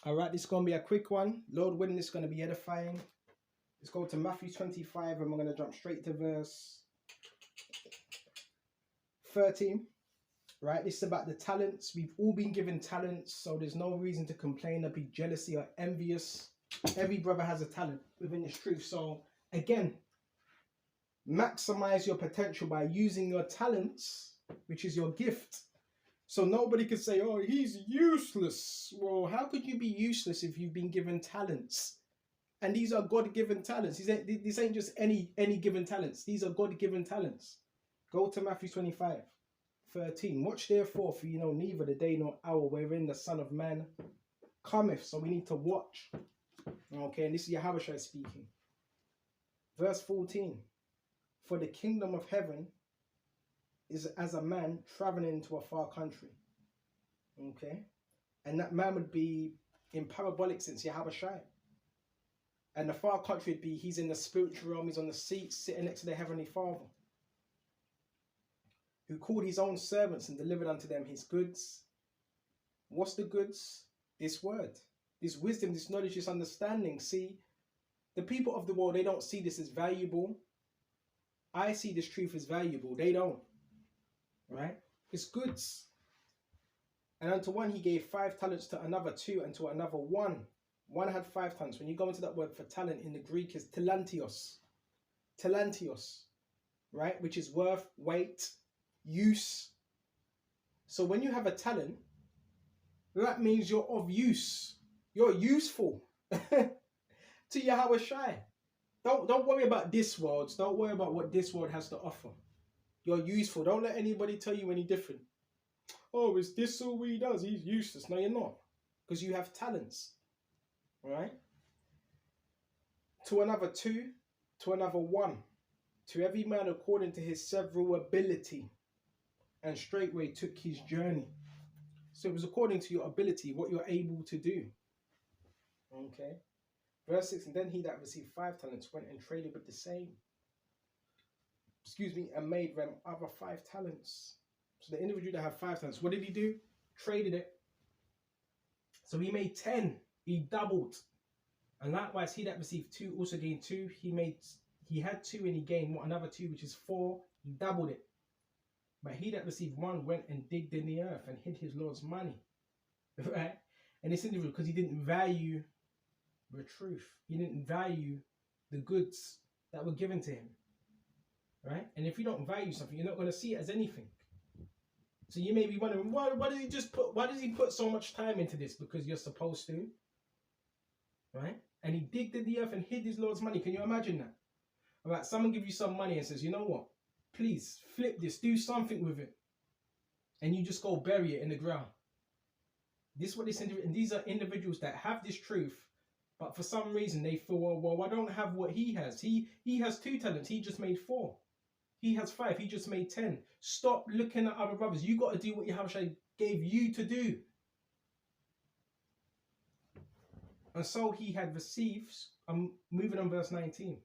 All right, this is going to be a quick one. Lord willing, this is going to be edifying. Let's go to Matthew 25 and we're going to jump straight to verse 13. Right, this is about the talents. We've all been given talents, so there's no reason to complain or be jealousy or envious. Every brother has a talent within this truth. So again, maximize your potential by using your talents, which is your gift. So nobody could say, oh, he's useless. Well, how could you be useless if you've been given talents? And these are God-given talents. These ain't just any given talents. These are God-given talents. Go to Matthew 25, 13. Watch therefore, for you know neither the day nor hour wherein the Son of Man cometh. So we need to watch. Okay, and this is YAHAWASHI speaking. Verse 14. For the kingdom of heaven is as a man traveling into a far country. Okay? And that man would be in parabolic sense, YAHAWASHI. And the far country would be, he's in the spiritual realm, he's on the seat, sitting next to the Heavenly Father, who called his own servants and delivered unto them his goods. What's the goods? This word, this wisdom, this knowledge, this understanding. See, the people of the world, they don't see this as valuable. I see this truth as valuable. They don't. Right? It's goods. And unto one he gave 5 talents, to another 2, and to another 1. One had 5 talents. When you go into that word for talent in the Greek is talantios. Talantios. Right? Which is worth, weight, use. So when you have a talent, that means you're of use. You're useful to YAHAWASHI. Don't worry about this world. Don't worry about what this world has to offer. You're useful. Don't let anybody tell you any different. Oh, is this all he does? He's useless. No, you're not. Because you have talents. Right? To another 2, to another 1. To every man according to his several ability. And straightway took his journey. So it was according to your ability, what you're able to do. Okay. Verse 6, and then he that received 5 talents went and traded with the same. And made them other 5 talents. So the individual that had 5 talents, what did he do? Traded it. So he made 10. He doubled. And likewise, he that received 2 also gained 2. He had 2 and he gained another 2, which is 4. He doubled it. But he that received 1 went and digged in the earth and hid his Lord's money. Right? And it's individual because he didn't value the truth. He didn't value the goods that were given to him. Right? And if you don't value something, you're not going to see it as anything. So you may be wondering, why does he put so much time into this? Because you're supposed to. Right? And he digged in the earth and hid his Lord's money. Can you imagine that? All right, someone give you some money and says, you know what? Please flip this, do something with it. And you just go bury it in the ground. This is what these are individuals that have this truth, but for some reason they feel, well, I don't have what he has. He has 2 talents, he just made 4. He has 5, he just made 10. Stop looking at other brothers. You got to do what YAHAWASHI gave you to do. And so he had received, I'm moving on verse 19.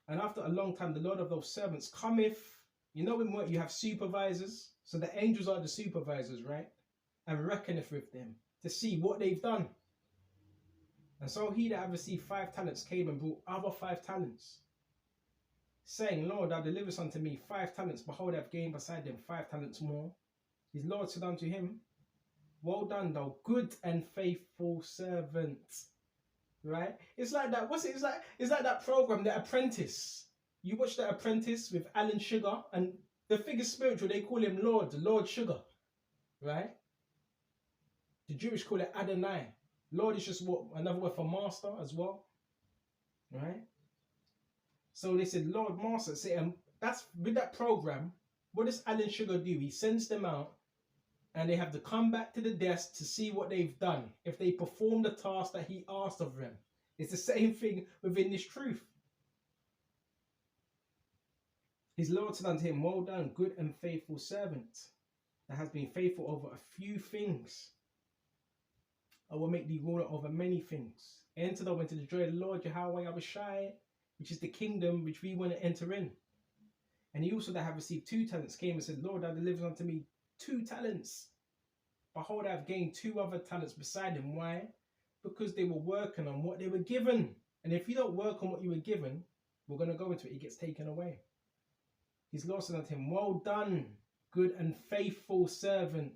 And after a long time, the Lord of those servants cometh. You know in what you have supervisors. So the angels are the supervisors, right? And reckoneth with them to see what they've done. And so he that had received 5 talents came and brought other 5 talents, saying, Lord, thou deliverest unto me 5 talents. Behold, I have gained beside them 5 talents more. His Lord said unto him, well done, thou good and faithful servant. Right? It's like that. It's like that program, The Apprentice. You watch The Apprentice with Alan Sugar, and the figure spiritual, they call him Lord Sugar. Right? The Jewish call it Adonai. Lord is just another word for master as well. Right? So they said, Lord, master. See, that's with that program, what does Alan Sugar do? He sends them out and they have to come back to the desk to see what they've done. If they perform the task that he asked of them. It's the same thing within this truth. His Lord said unto him, well done, good and faithful servant, that has been faithful over a few things. I will make thee ruler over many things. Enter thou into the joy of the Lord, YAHAWASHI, which is the kingdom which we want to enter in. And he also that have received 2 talents came and said, Lord, thou deliverest unto me 2 talents. Behold, I have gained 2 other talents beside him. Why? Because they were working on what they were given. And if you don't work on what you were given, we're going to go into it, it gets taken away. His Lord said unto him, well done, good and faithful servant.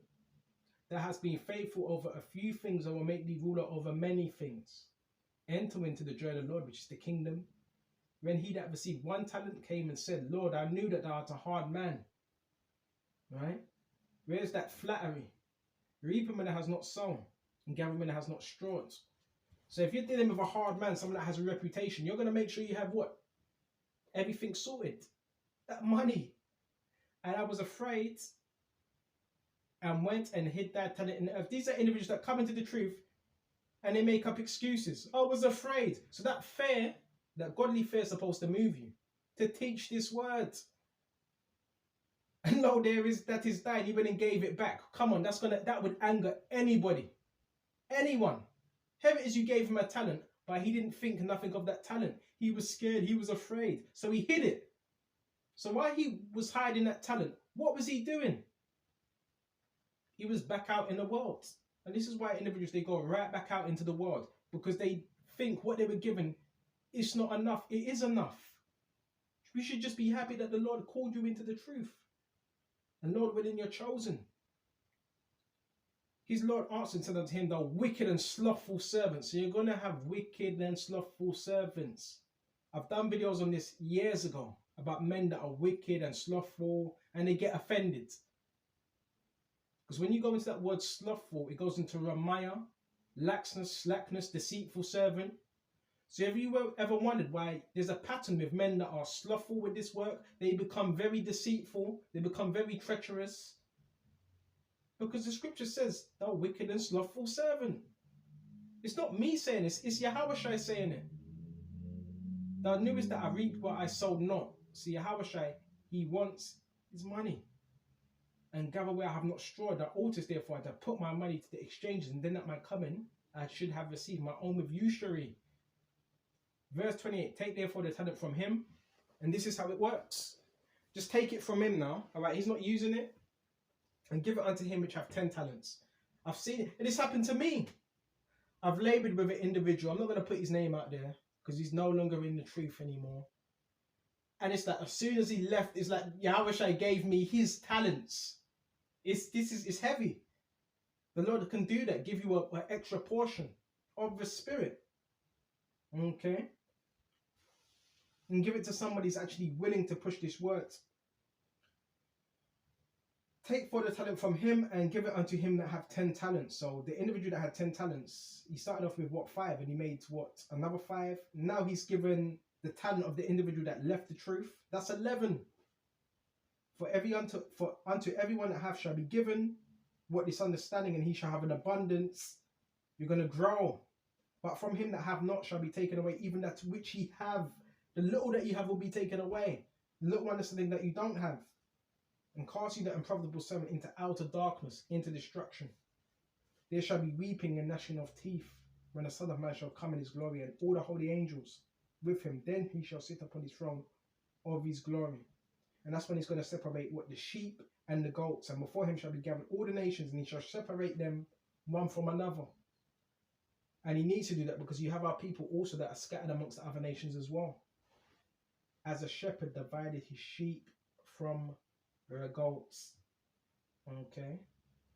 That has been faithful over a few things, I will make thee ruler over many things. Enter into the joy of the Lord, which is the kingdom. When he that received 1 talent came and said, Lord, I knew that thou art a hard man. Right? Where's that flattery? Reaping when it has not sown, and gathering when it has not strawed. So if you're dealing with a hard man, someone that has a reputation, you're going to make sure you have what? Everything sorted. That money. And I was afraid and went and hid that talent in the earth. These are individuals that come into the truth and they make up excuses. I was afraid. So that fear, that godly fear is supposed to move you to teach this word. And no, that is died. He went and gave it back. Come on, that would anger anybody. Anyone. Here it is, you gave him a talent, but he didn't think nothing of that talent. He was scared, he was afraid. So he hid it. So while he was hiding that talent, what was he doing? He was back out in the world. And this is why individuals, they go right back out into the world, because they think what they were given is not enough. It is enough. We should just be happy that the Lord called you into the truth. And Lord, within your chosen. His Lord answered and said unto him, thou wicked and slothful servant. So you're going to have wicked and slothful servants. I've done videos on this years ago about men that are wicked and slothful, and they get offended. Because when you go into that word slothful, it goes into Ramaya, laxness, slackness, deceitful servant. So have you ever wondered why there's a pattern with men that are slothful with this work? They become very deceitful. They become very treacherous. Because the scripture says, thou wicked and slothful servant. It's not me saying this. It's YAHAWASHI saying it. Thou knewest that I reaped what I sowed not. So YAHAWASHI, he wants his money. And gather where I have not strawed. The altars, therefore, I put my money to the exchanges. And then at my coming, I should have received my own with usury. Verse 28, take therefore the talent from him. And this is how it works. Just take it from him now. All right, he's not using it. And give it unto him which have 10 talents. I've seen it. And this happened to me. I've labored with an individual. I'm not going to put his name out there because he's no longer in the truth anymore. And it's like as soon as he left, it's like YAHAWASHI gave me his talents. It's heavy. The Lord can do that. Give you an extra portion of the Spirit. Okay? And give it to somebody who's actually willing to push this word. Take for the talent from him and give it unto him that have 10 talents. So the individual that had 10 talents, he started off with what, 5, and he made what, another 5. Now he's given the talent of the individual that left the truth. That's 11. Unto everyone that hath shall be given what this understanding, and he shall have an abundance. You're going to grow. But from him that have not shall be taken away, even that which he have. The little that you have will be taken away. The little understanding that you don't have. And cast you that unprofitable servant into outer darkness, into destruction. There shall be weeping and gnashing of teeth, when the Son of Man shall come in his glory, and all the holy angels with him. Then he shall sit upon his throne of his glory. And that's when he's going to separate what, the sheep and the goats. And before him shall be gathered all the nations, and he shall separate them one from another. And he needs to do that because you have our people also that are scattered amongst the other nations as well. As a shepherd divided his sheep from the goats. Okay.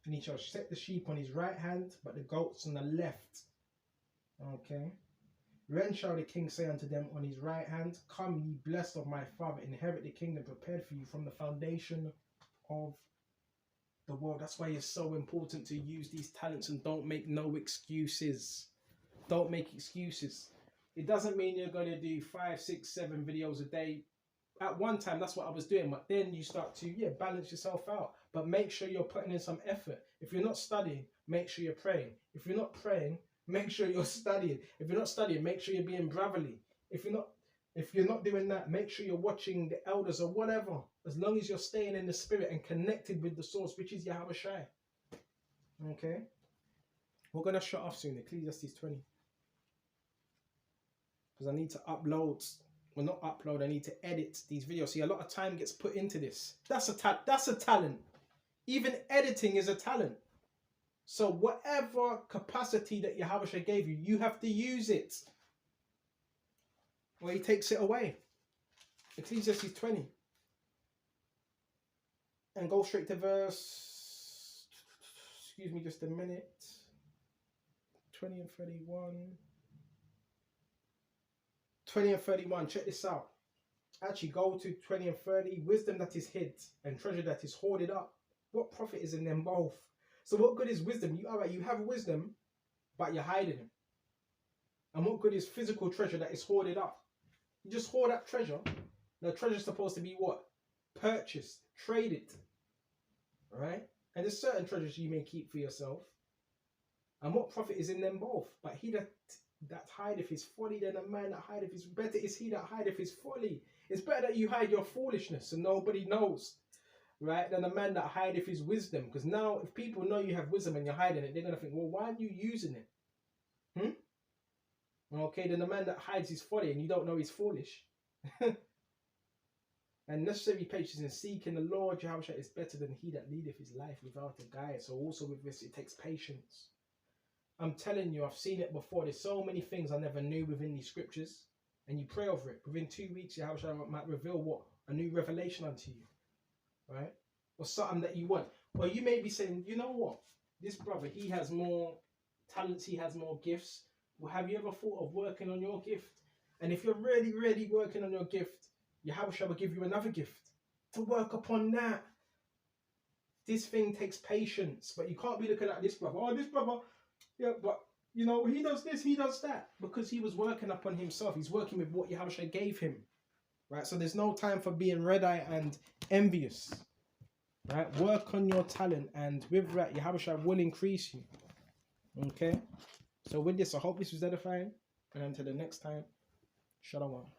And he shall set the sheep on his right hand, but the goats on the left. Okay. Then shall the king say unto them on his right hand, come ye blessed of my Father, inherit the kingdom prepared for you from the foundation of the world. That's why it's so important to use these talents and don't make no excuses. Don't make excuses. It doesn't mean you're going to do 5, 6, 7 videos a day. At one time, that's what I was doing. But then you start to, balance yourself out. But make sure you're putting in some effort. If you're not studying, make sure you're praying. If you're not praying, make sure you're studying. If you're not studying, make sure you're being brotherly. If you're not doing that, make sure you're watching the elders or whatever. As long as you're staying in the spirit and connected with the source, which is YAHAWASHI. Okay? We're going to shut off soon. Ecclesiastes 20. Because I need to upload. Well, not upload. I need to edit these videos. See, a lot of time gets put into this. That's a talent. Even editing is a talent. So whatever capacity that Yahawashai gave you, you have to use it, or he takes it away. Ecclesiastes 20. And go straight to verse, excuse me just a minute, 20 and 31. 20 and 31, check this out. Actually, go to 20 and 30. Wisdom that is hid and treasure that is hoarded up. What profit is in them both? So what good is wisdom? You have wisdom, but you're hiding it. And what good is physical treasure that is hoarded up? You just hoard up treasure. The treasure is supposed to be what? Purchased, traded. Right? And there's certain treasures you may keep for yourself. And what profit is in them both? But he that hideth his folly than a man that hideth his... Better is he that hideth his folly. It's better that you hide your foolishness and nobody knows. Right? Than a man that hideth his wisdom. Because now, if people know you have wisdom and you're hiding it, they're going to think, well, why aren't you using it? Okay, then the man that hides his folly and you don't know he's foolish. And necessary patience in seeking the Lord Yahushua is better than he that leadeth his life without a guide. So also with this, it takes patience. I'm telling you, I've seen it before. There's so many things I never knew within these scriptures. And you pray over it. Within 2 weeks, Yahushua might reveal what? A new revelation unto you. Right? Or something that you want. Or you may be saying, you know what? This brother, he has more talents, he has more gifts. Well, have you ever thought of working on your gift? And if you're really, really working on your gift, Yahushua will give you another gift to work upon that. This thing takes patience, but you can't be looking at this brother. Oh, this brother, yeah, but you know, he does this, he does that, because he was working upon himself. He's working with what Yahushua gave him, right? So there's no time for being red-eye and envious, right? Work on your talent, and with that, Yahushua will increase you. Okay. So with this, I hope this was edifying, and until the next time, Shalom.